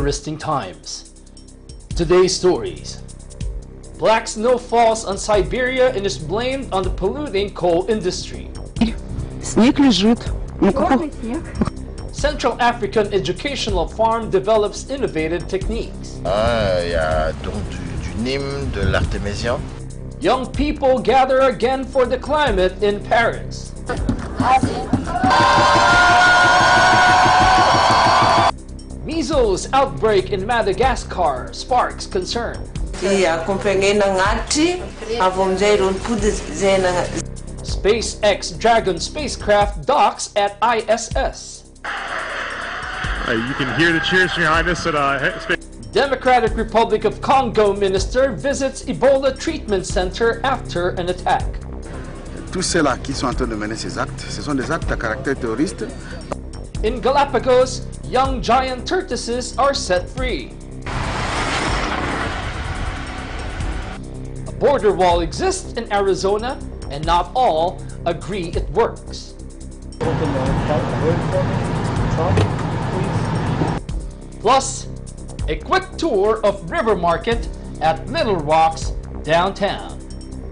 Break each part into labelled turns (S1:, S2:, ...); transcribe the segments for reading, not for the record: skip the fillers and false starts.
S1: interesting times. Today's stories. Black snow falls on Siberia and is blamed on the polluting coal industry.
S2: Снег лежит.
S1: Central African educational farm develops innovative techniques.
S3: Il y a donc du Nîmes, de l'artémésien.
S1: Young people gather again for the climate in Paris. Measles outbreak in Madagascar sparks concern. SpaceX Dragon spacecraft docks at ISS.
S4: You can hear the cheers from Your Highness at
S1: Democratic Republic of Congo minister visits Ebola treatment center after an attack.
S5: Tous ceux-là qui sont en train de mener ces actes, ce sont des actes à caractère terroriste.
S1: In Galapagos, young giant tortoises are set free. A border wall exists in Arizona, and not all agree it works. Plus, a quick tour of River Market at Little Rock's downtown.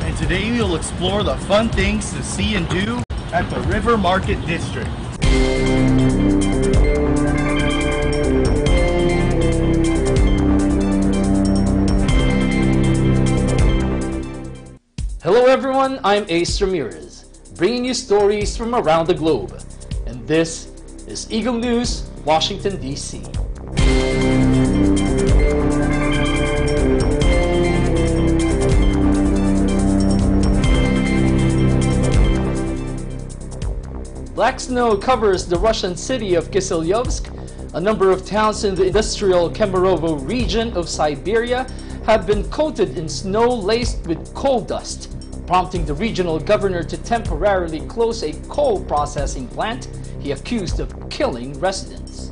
S6: And today we'll explore the fun things to see and do at the River Market District.
S1: Hello everyone, I'm Ace Ramirez, bringing you stories from around the globe. And this is Eagle News, Washington, D.C. Black snow covers the Russian city of Kiselyovsk. A number of towns in the industrial Kemerovo region of Siberia have been coated in snow laced with coal dust, prompting the regional governor to temporarily close a coal processing plant he accused of killing residents.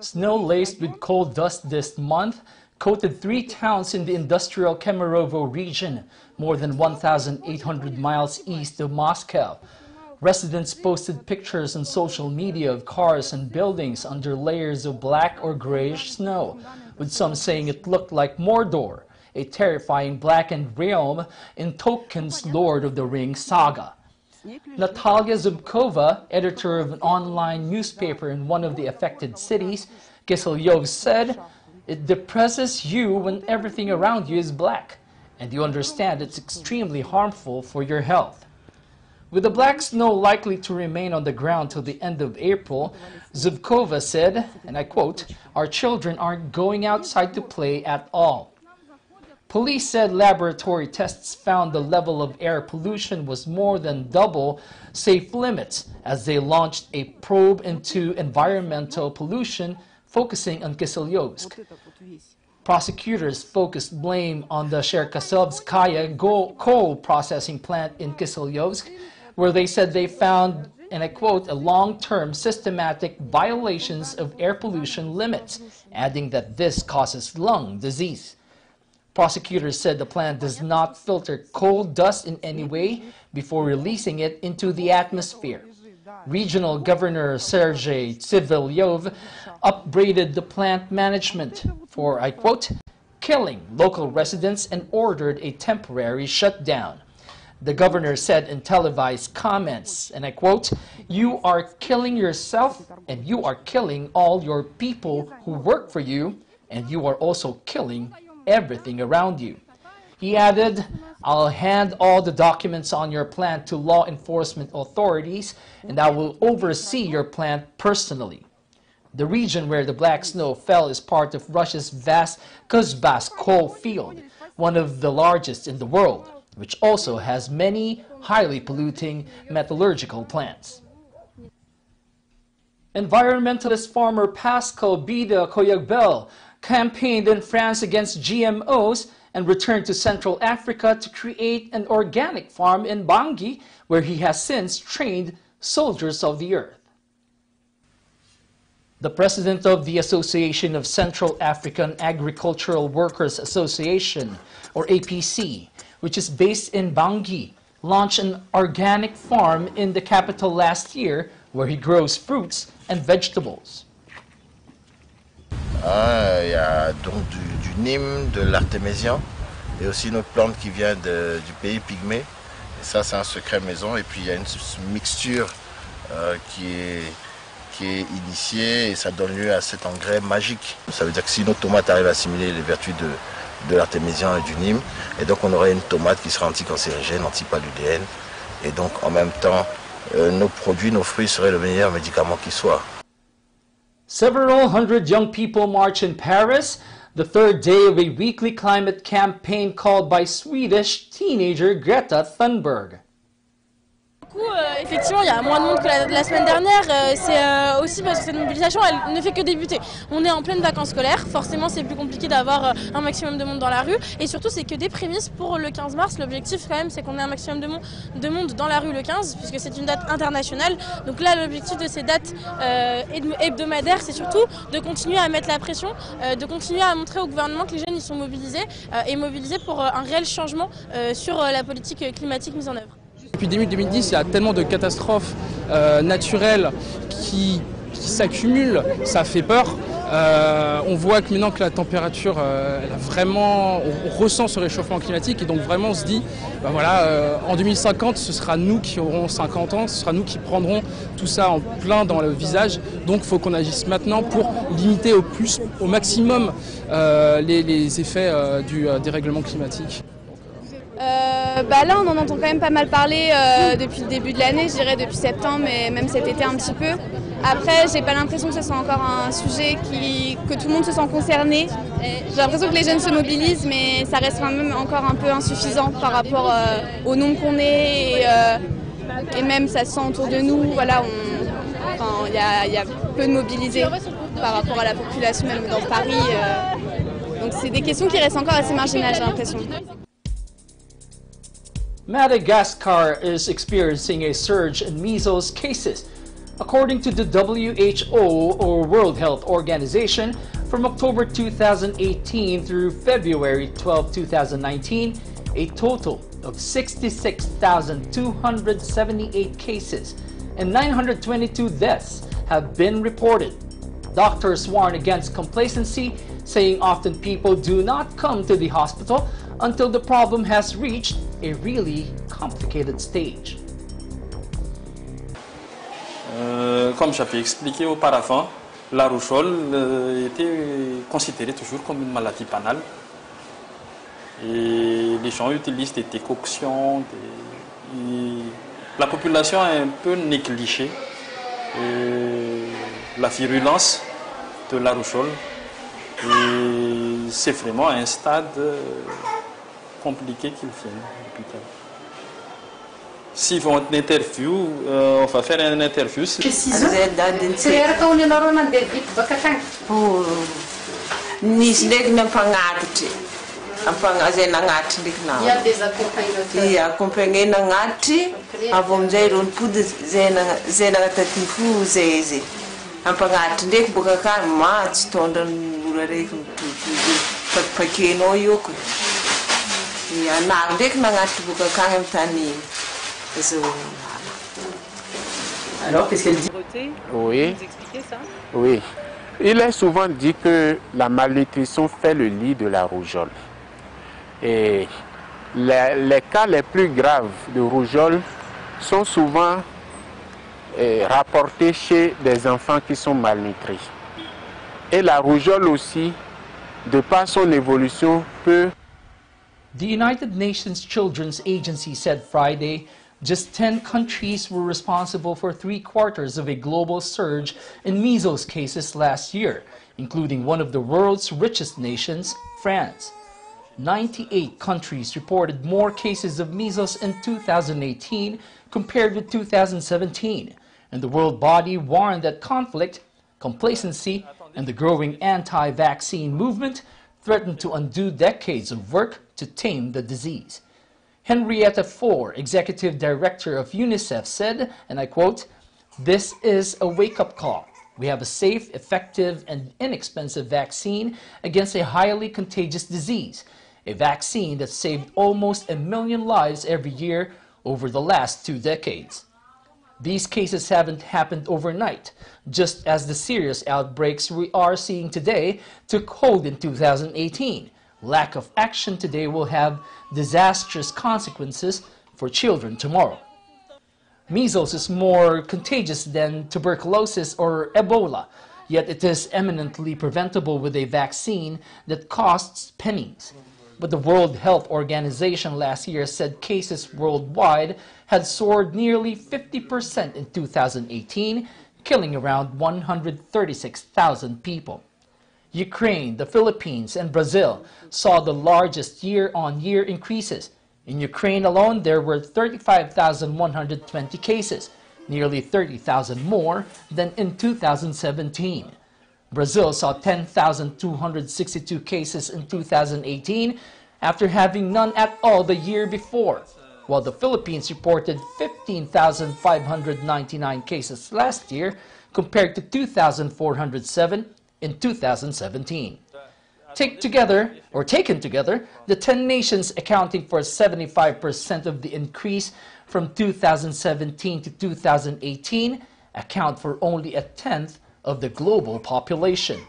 S1: Snow laced with coal dust this month coated 3 towns in the industrial Kemerovo region, more than 1,800 miles east of Moscow. Residents posted pictures on social media of cars and buildings under layers of black or grayish snow, with some saying it looked like Mordor, a terrifying blackened realm in Tolkien's Lord of the Rings saga. Natalia Zubkova, editor of an online newspaper in one of the affected cities, Kiselyov, said, "It depresses you when everything around you is black, and you understand it's extremely harmful for your health." With the black snow likely to remain on the ground till the end of April, Zubkova said, and I quote, "Our children aren't going outside to play at all." Police said laboratory tests found the level of air pollution was more than double safe limits as they launched a probe into environmental pollution focusing on Kiselyovsk. Prosecutors focused blame on the Cherkasovskaya coal processing plant in Kiselyovsk, where they said they found, and I quote, "a long-term systematic violations of air pollution limits," adding that this causes lung disease. Prosecutors said the plant does not filter coal dust in any way before releasing it into the atmosphere. Regional Governor Sergei Tsivilyov upbraided the plant management for, I quote, "killing local residents and ordered a temporary shutdown." The governor said in televised comments, and I quote, "You are killing yourself and you are killing all your people who work for you, and you are also killing everything around you." He added, "I'll hand all the documents on your plant to law enforcement authorities, and I will oversee your plant personally." The region where the black snow fell is part of Russia's vast Kuzbass coal field, one of the largest in the world, which also has many highly polluting metallurgical plants. Environmentalist farmer Pascal Bida Koyagbel campaigned in France against GMOs and returned to Central Africa to create an organic farm in Bangui, where he has since trained soldiers of the earth. The president of the Association of Central African Agricultural Workers Association, or APC, which is based in Bangui, launched an organic farm in the capital last year where he grows fruits and vegetables.
S3: Hein, il y a donc du Nîmes, de l'artémésien et aussi une autre plante qui vient du pays pygmée. Et ça, c'est un secret maison. Et puis il y a une mixture qui est initiée et ça donne lieu à cet engrais magique. Ça veut dire que si notre tomate arrive à assimiler les vertus de l'artémésien et du Nîmes, et donc on aurait une tomate qui sera anticancérigène, antipaludéenne. Et donc en même temps, nos produits, nos fruits seraient le meilleur médicament qui soit.
S1: Several hundred young people march in Paris, the third day of a weekly climate campaign called by Swedish teenager Greta Thunberg.
S7: Effectivement, il y a moins de monde que la semaine dernière. C'est aussi parce que cette mobilisation, elle ne fait que débuter. On est en pleine vacances scolaires. Forcément, c'est plus compliqué d'avoir un maximum de monde dans la rue. Et surtout, c'est que des prémices pour le 15 mars. L'objectif, quand même, c'est qu'on ait un maximum de monde dans la rue le 15, puisque c'est une date internationale. Donc là, l'objectif de ces dates hebdomadaires, c'est surtout de continuer à mettre la pression, de continuer à montrer au gouvernement que les jeunes y sont mobilisés et mobilisés pour un réel changement sur la politique climatique mise en œuvre.
S8: Depuis début 2010, il y a tellement de catastrophes naturelles qui s'accumulent, ça fait peur. On voit que maintenant que la température, elle a vraiment, on ressent ce réchauffement climatique et donc vraiment on se dit, ben voilà, en 2050, ce sera nous qui aurons 50 ans, ce sera nous qui prendrons tout ça en plein dans le visage. Donc il faut qu'on agisse maintenant pour limiter au maximum les effets du dérèglement climatique.
S9: Là on en entend quand même pas mal parler depuis le début de l'année, je dirais depuis septembre et même cet été un petit peu. Après j'ai pas l'impression que ce soit encore un sujet que tout le monde se sent concerné. J'ai l'impression que les jeunes se mobilisent mais ça reste quand même encore un peu insuffisant par rapport au nombre qu'on est et même ça se sent autour de nous. Voilà, il y a peu de mobilisés par rapport à la population même dans Paris. Donc c'est des questions qui restent encore assez marginales, j'ai l'impression.
S1: Madagascar is experiencing a surge in measles cases. According to the WHO, or World Health Organization, from October 2018 through February 12, 2019, a total of 66,278 cases and 922 deaths have been reported. Doctors warn against complacency, saying often people do not come to the hospital until the problem has reached a really complicated stage.
S10: Comme j'avais expliqué auparavant, la rougeole était considérée toujours comme une maladie banale. Et les gens utilisent des décoctions. La population est un peu négligée la virulence de la rougeole. Et c'est vraiment un stade compliqué qu'ils viennent à l'hôpital. S'ils vont une interview, on va faire une interview.
S11: Il y a des accompagnateurs. Il y a accompagné nangati, avant de poudre zénatatifou ampangati ndek bukaka match tonda ngurare pakeno yoko ya na ndek nangati bukaka mtani.
S2: Alors qu'est-ce qu'elle dit?
S12: Oui.
S2: Vous expliquez ça?
S12: Oui. Il est souvent dit que la malnutrition fait le lit de la rougeole. Et les cas les plus graves de rougeole sont souvent rapportés chez des enfants qui sont malnutris. Et la rougeole aussi, de par son évolution, peut...
S1: The United Nations Children's Agency said Friday just 10 countries were responsible for 3/4 of a global surge in measles cases last year, including one of the world's richest nations, France. 98 countries reported more cases of measles in 2018 compared with 2017, and the world body warned that conflict, complacency, and the growing anti-vaccine movement threatened to undo decades of work to tame the disease. Henrietta Fore, Executive Director of UNICEF, said, and I quote, "This is a wake-up call. We have a safe, effective, and inexpensive vaccine against a highly contagious disease, a vaccine that saved almost 1 million lives every year over the last 2 decades. These cases haven't happened overnight, just as the serious outbreaks we are seeing today took hold in 2018. Lack of action today will have disastrous consequences for children tomorrow. Measles is more contagious than tuberculosis or Ebola, yet it is eminently preventable with a vaccine that costs pennies. But the World Health Organization last year said cases worldwide had soared nearly 50% in 2018, killing around 136,000 people. Ukraine, the Philippines, and Brazil saw the largest year-on-year increases. In Ukraine alone, there were 35,120 cases, nearly 30,000 more than in 2017. Brazil saw 10,262 cases in 2018 after having none at all the year before, while the Philippines reported 15,599 cases last year compared to 2,407 in 2017. Taken together, the 10 nations accounting for 75% of the increase from 2017 to 2018 account for only a tenth of the global population.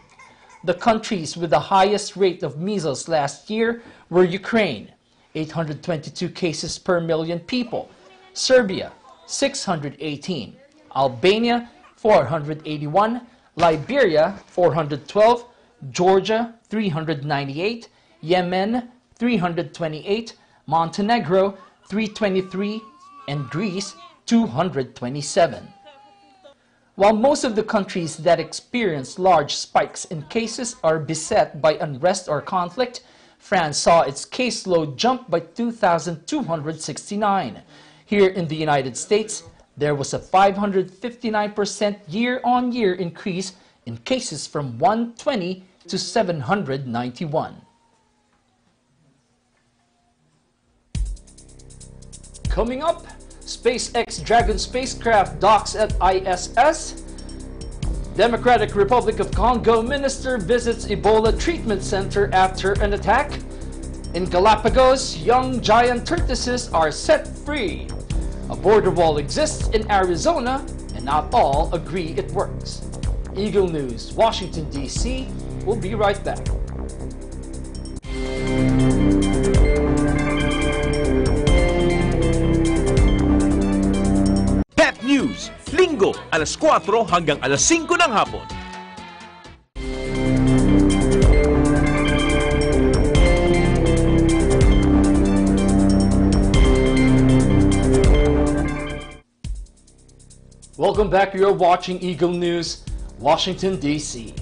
S1: The countries with the highest rate of measles last year were Ukraine, 822 cases per million people, Serbia, 618, Albania, 481, Liberia, 412, Georgia, 398, Yemen, 328, Montenegro, 323, and Greece, 227. While most of the countries that experience large spikes in cases are beset by unrest or conflict, France saw its caseload jump by 2,269. Here in the United States, there was a 559% year-on-year increase in cases from 120 to 791. Coming up, SpaceX Dragon spacecraft docks at ISS. Democratic Republic of Congo minister visits Ebola treatment center after an attack. In Galapagos, young giant tortoises are set free. A border wall exists in Arizona, and not all agree it works. Eagle News, Washington, D.C. We'll be right back.
S13: Pep News, Linggo, alas 4 hanggang alas 5 ng hapon.
S1: Welcome back. You're watching Eagle News, Washington, D.C.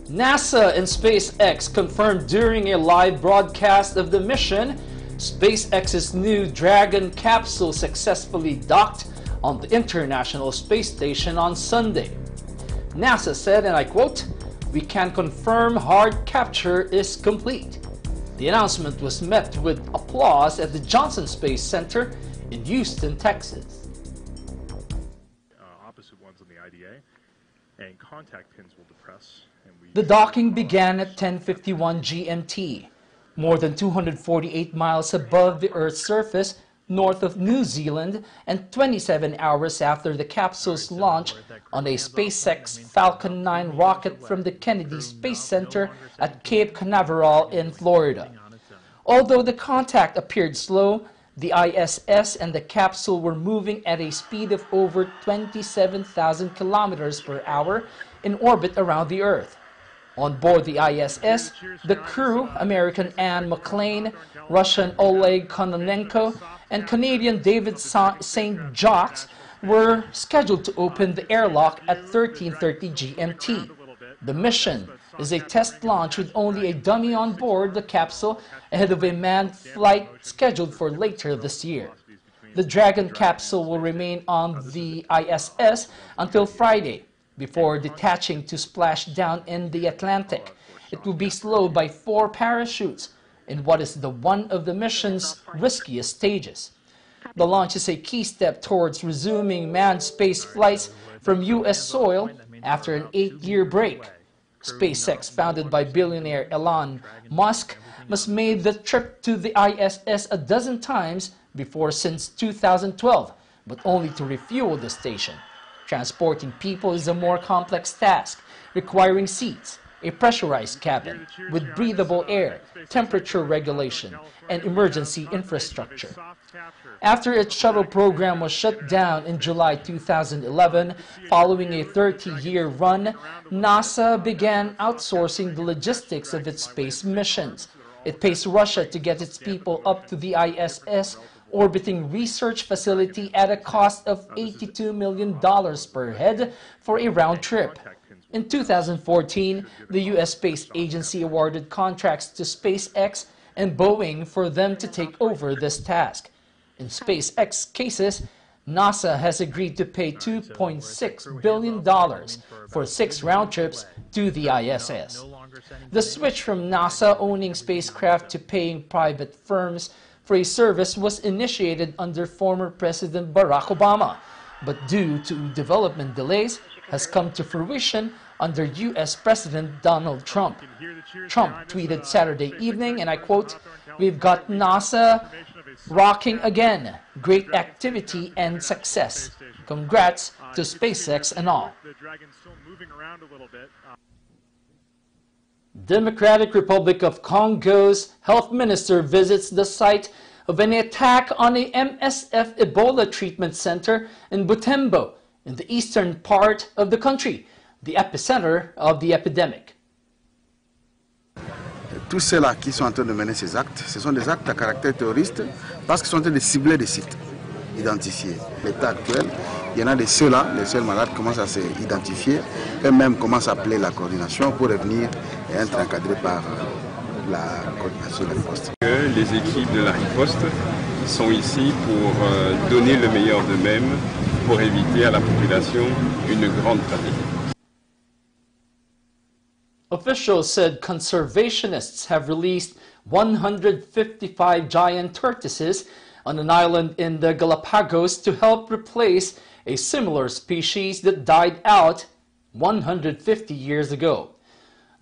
S1: NASA and SpaceX confirmed during a live broadcast of the mission, SpaceX's new Dragon capsule successfully docked on the International Space Station on Sunday. NASA said, and I quote, "We can confirm hard capture is complete." The announcement was met with applause at the Johnson Space Center in Houston, Texas.
S4: And contact pins will depress.
S1: The docking began at 10:51 GMT, more than 248 miles above the Earth's surface, north of New Zealand, and 27 hours after the capsule's launch on a SpaceX Falcon 9 rocket from the Kennedy Space Center at Cape Canaveral in Florida. Although the contact appeared slow, the ISS and the capsule were moving at a speed of over 27,000 kilometers per hour in orbit around the Earth. On board the ISS, the crew, American Anne McClain, Russian Oleg Kononenko, and Canadian David St. Jacques, were scheduled to open the airlock at 13:30 GMT. The mission is a test launch with only a dummy on board the capsule ahead of a manned flight scheduled for later this year. The Dragon capsule will remain on the ISS until Friday before detaching to splash down in the Atlantic. It will be slowed by 4 parachutes in what is one of the mission's riskiest stages. The launch is a key step towards resuming manned space flights from U.S. soil after an 8-year break. SpaceX, founded by billionaire Elon Musk, has made the trip to the ISS a dozen times before since 2012, but only to refuel the station. Transporting people is a more complex task, requiring seats, a pressurized cabin with breathable air, temperature regulation, and emergency infrastructure. After its shuttle program was shut down in July 2011, following a 30-year run, NASA began outsourcing the logistics of its space missions. It pays Russia to get its people up to the ISS orbiting research facility at a cost of $82 million per head for a round trip. In 2014, the U.S. Space Agency awarded contracts to SpaceX and Boeing for them to take over this task. In SpaceX cases, NASA has agreed to pay $2.6 billion for 6 round trips to the ISS. The switch from NASA owning spacecraft to paying private firms for a service was initiated under former President Barack Obama, but due to development delays, has come to fruition under U.S. President Donald Trump. Trump tweeted Saturday evening, and I quote, "We've got NASA rocking again. Great activity and success. Congrats to SpaceX and all." Democratic Republic of Congo's health minister visits the site of an attack on a MSF Ebola treatment center in Butembo, in the eastern part of the country, the epicenter of the epidemic.
S5: Tous ceux-là qui sont en train de mener ces actes, ce sont des actes à caractère terroriste parce qu'ils sont en train de cibler des sites identifiés. L'état actuel, il y en a de ceux-là, les seuls malades commencent à s'identifier, eux-mêmes commencent à appeler la coordination pour revenir et être encadrés par la coordination de la riposte.
S14: Les équipes de la riposte sont ici pour donner le meilleur d'eux-mêmes pour éviter à la population une grande fatigue.
S1: Officials said conservationists have released 155 giant tortoises on an island in the Galapagos to help replace a similar species that died out 150 years ago.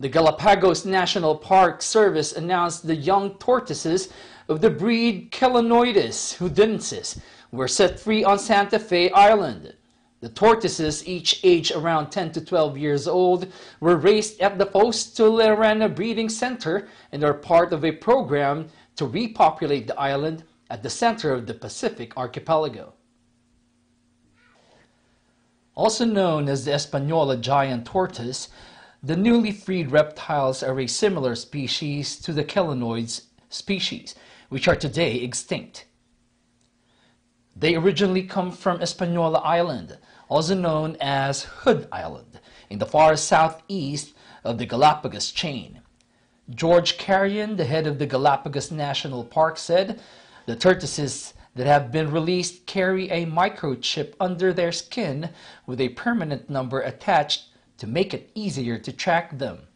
S1: The Galapagos National Park Service announced the young tortoises of the breed Chelonoidis hudensis were set free on Santa Fe Island. The tortoises, each aged around 10 to 12 years old, were raised at the Postolerana Breeding Center and are part of a program to repopulate the island at the center of the Pacific archipelago. Also known as the Espanola giant tortoise, the newly freed reptiles are a similar species to the chelonoids species, which are today extinct. They originally come from Espanola Island, also known as Hood Island, in the far southeast of the Galapagos chain. George Carrion, the head of the Galapagos National Park, said the tortoises that have been released carry a microchip under their skin with a permanent number attached to make it easier to track them.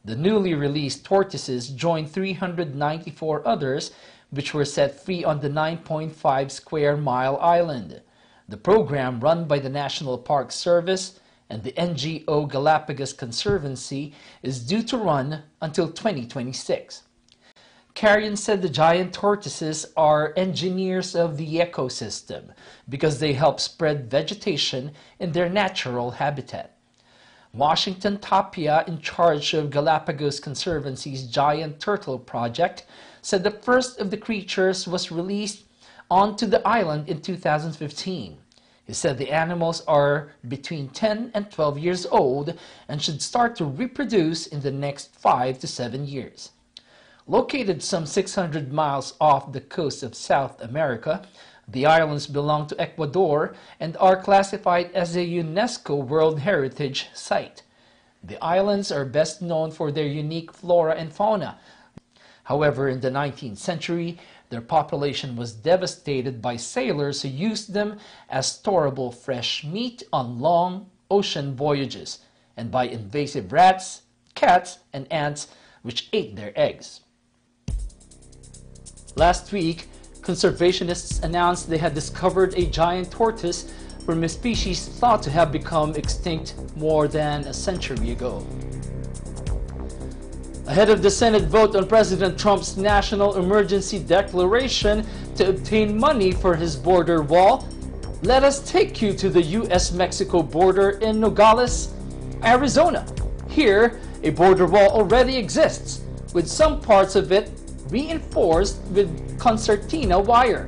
S1: The newly released tortoises joined 394 others which were set free on the 9.5 square mile island. The program, run by the National Park Service and the NGO Galapagos Conservancy, is due to run until 2026. Carrion said the giant tortoises are engineers of the ecosystem because they help spread vegetation in their natural habitat. Washington Tapia, in charge of Galapagos Conservancy's Giant Turtle Project, said the first of the creatures was released onto the island in 2015. He said the animals are between 10 and 12 years old and should start to reproduce in the next 5 to 7 years. Located some 600 miles off the coast of South America, the islands belong to Ecuador and are classified as a UNESCO World Heritage Site. The islands are best known for their unique flora and fauna. However, in the 19th century, their population was devastated by sailors who used them as storable fresh meat on long ocean voyages, and by invasive rats, cats, and ants which ate their eggs. Last week, conservationists announced they had discovered a giant tortoise from a species thought to have become extinct more than a century ago. Ahead of the Senate vote on President Trump's national emergency declaration to obtain money for his border wall, Let us take you to the U.S.-Mexico border in Nogales, Arizona. Here, a border wall already exists, with some parts of it reinforced with concertina wire,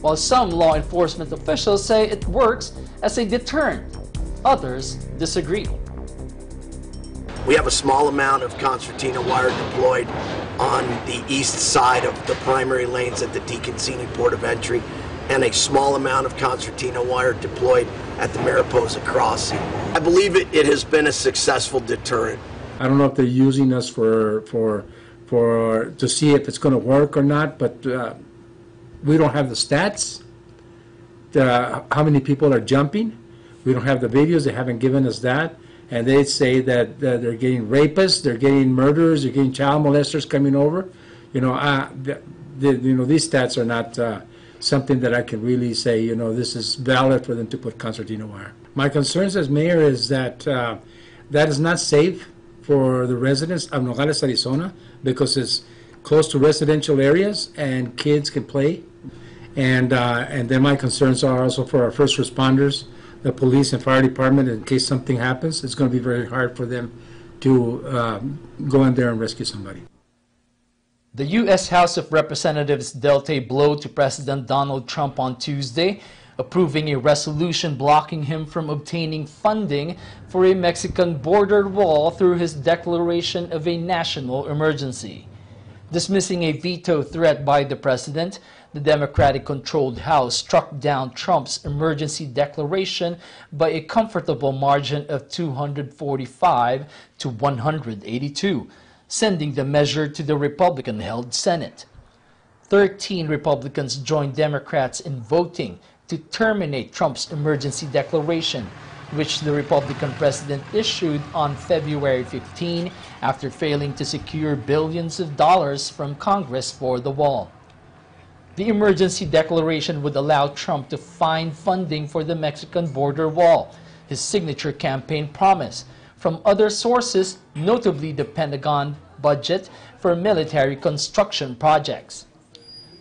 S1: while some law enforcement officials say it works as a deterrent. Others disagree.
S15: We have a small amount of concertina wire deployed on the east side of the primary lanes at the DeConcini Port of Entry, and a small amount of concertina wire deployed at the Mariposa Crossing. I believe it has been a successful deterrent.
S16: I don't know if they're using us to see if it's going to work or not, but we don't have the stats, how many people are jumping. We don't have the videos. They haven't given us that. And they say that they're getting rapists, they're getting murderers, they're getting child molesters coming over. These stats are not something that I can really say, this is valid for them to put concertina wire. My concerns as mayor is that that is not safe for the residents of Nogales, Arizona, because it's close to residential areas and kids can play. And then my concerns are also for our first responders, the police and fire department. In case something happens, it's going to be very hard for them to go in there and rescue somebody.
S1: The U.S. House of Representatives dealt a blow to President Donald Trump on Tuesday, approving a resolution blocking him from obtaining funding for a Mexican border wall through his declaration of a national emergency. Dismissing a veto threat by the president, the Democratic-controlled House struck down Trump's emergency declaration by a comfortable margin of 245 to 182, sending the measure to the Republican-held Senate. 13 Republicans joined Democrats in voting to terminate Trump's emergency declaration, which the Republican president issued on February 15 after failing to secure billions of dollars from Congress for the wall. The emergency declaration would allow Trump to find funding for the Mexican border wall, his signature campaign promise, from other sources, notably the Pentagon budget for military construction projects.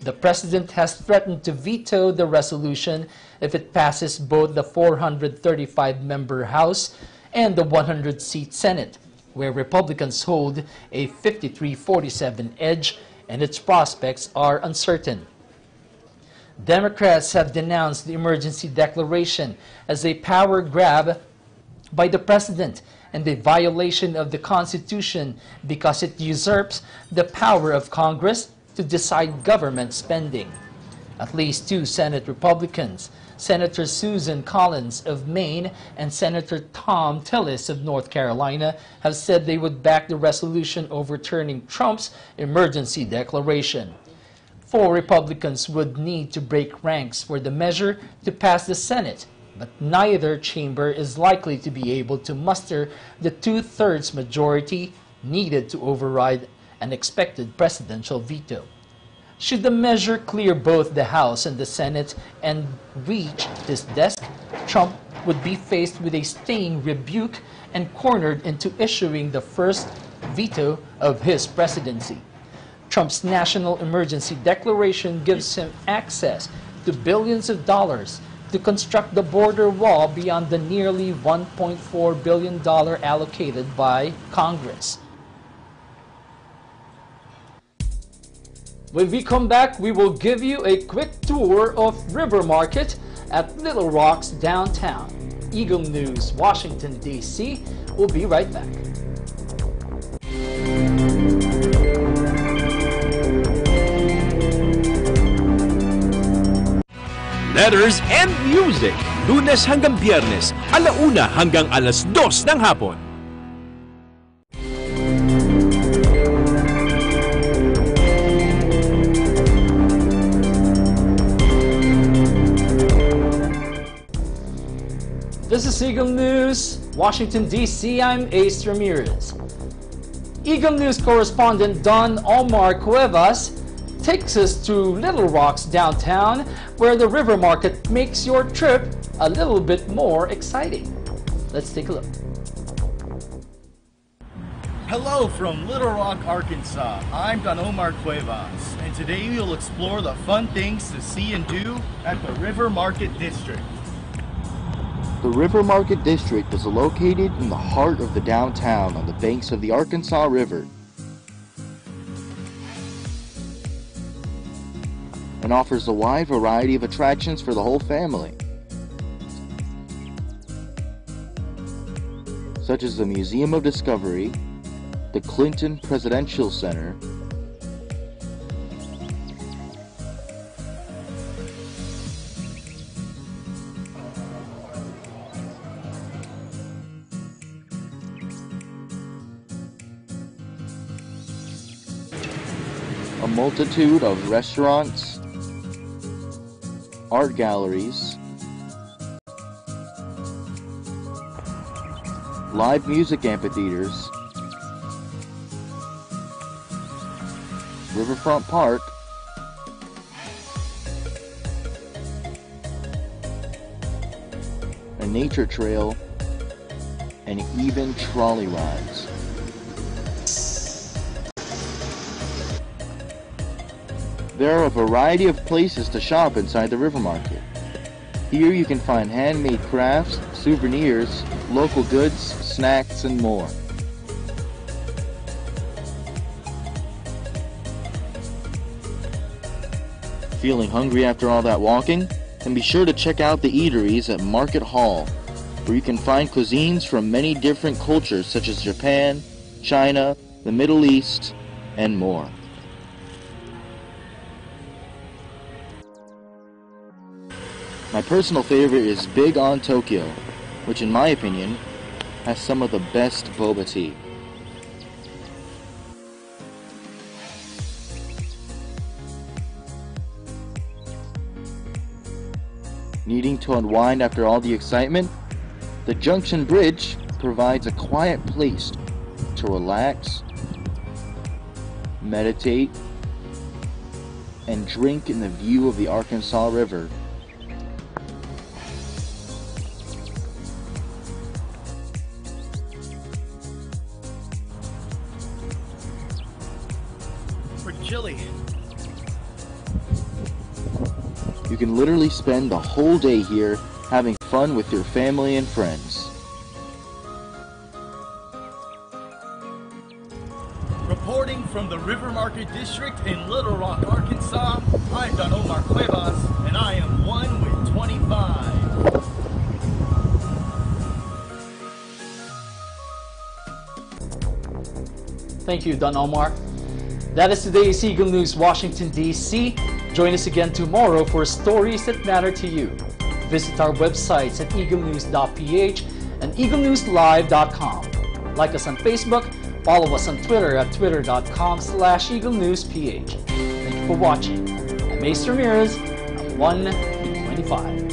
S1: The president has threatened to veto the resolution if it passes both the 435-member House and the 100-seat Senate, where Republicans hold a 53-47 edge and its prospects are uncertain. Democrats have denounced the emergency declaration as a power grab by the president and a violation of the Constitution because it usurps the power of Congress to decide government spending. At least 2 Senate Republicans, Senator Susan Collins of Maine and Senator Tom Tillis of North Carolina, have said they would back the resolution overturning Trump's emergency declaration. 4 Republicans would need to break ranks for the measure to pass the Senate, but neither chamber is likely to be able to muster the 2/3 majority needed to override an expected presidential veto. Should the measure clear both the House and the Senate and reach his desk, Trump would be faced with a stinging rebuke and cornered into issuing the first veto of his presidency. Trump's national emergency declaration gives him access to billions of dollars to construct the border wall beyond the nearly $1.4 billion allocated by Congress. When we come back, we will give you a quick tour of River Market at Little Rock's downtown. Eagle News, Washington, D.C. We'll be right back.
S13: Letters and music, Lunes hanggang Biyernes, 1:00 hanggang 2:00 ng hapon.
S1: This is Eagle News, Washington, D.C. I'm Ace Ramirez. Eagle News correspondent Don Omar Cuevas takes us to Little Rock's downtown, where the River Market makes your trip a little bit more exciting. Let's take a look.
S6: Hello from Little Rock, Arkansas. I'm Don Omar Cuevas, and today we'll explore the fun things to see and do at the River Market District.
S17: The River Market District is located in the heart of the downtown on the banks of the Arkansas River and offers a wide variety of attractions for the whole family, such as the Museum of Discovery, the Clinton Presidential Center, a multitude of restaurants, art galleries, live music amphitheaters, Riverfront Park, a nature trail, and even trolley rides. There are a variety of places to shop inside the River Market. Here you can find handmade crafts, souvenirs, local goods, snacks, and more. Feeling hungry after all that walking? Then be sure to check out the eateries at Market Hall, where you can find cuisines from many different cultures such as Japan, China, the Middle East, and more. My personal favorite is Big On Tokyo, which in my opinion has some of the best boba tea. Needing to unwind after all the excitement? The Junction Bridge provides a quiet place to relax, meditate, and drink in the view of the Arkansas River.
S6: Chili.
S17: You can literally spend the whole day here having fun with your family and friends.
S6: Reporting from the River Market District in Little Rock, Arkansas, I'm Don Omar Cuevas, and I am 1 with 25.
S1: Thank you, Don Omar. That is today's Eagle News, Washington, D.C. Join us again tomorrow for stories that matter to you. Visit our websites at Eaglenews.PH and EagleNewsLive.com. Like us on Facebook, follow us on Twitter at Twitter.com/EagleNewsPH. Thank you for watching. I'm Ace Ramirez, I'm 1 with 25.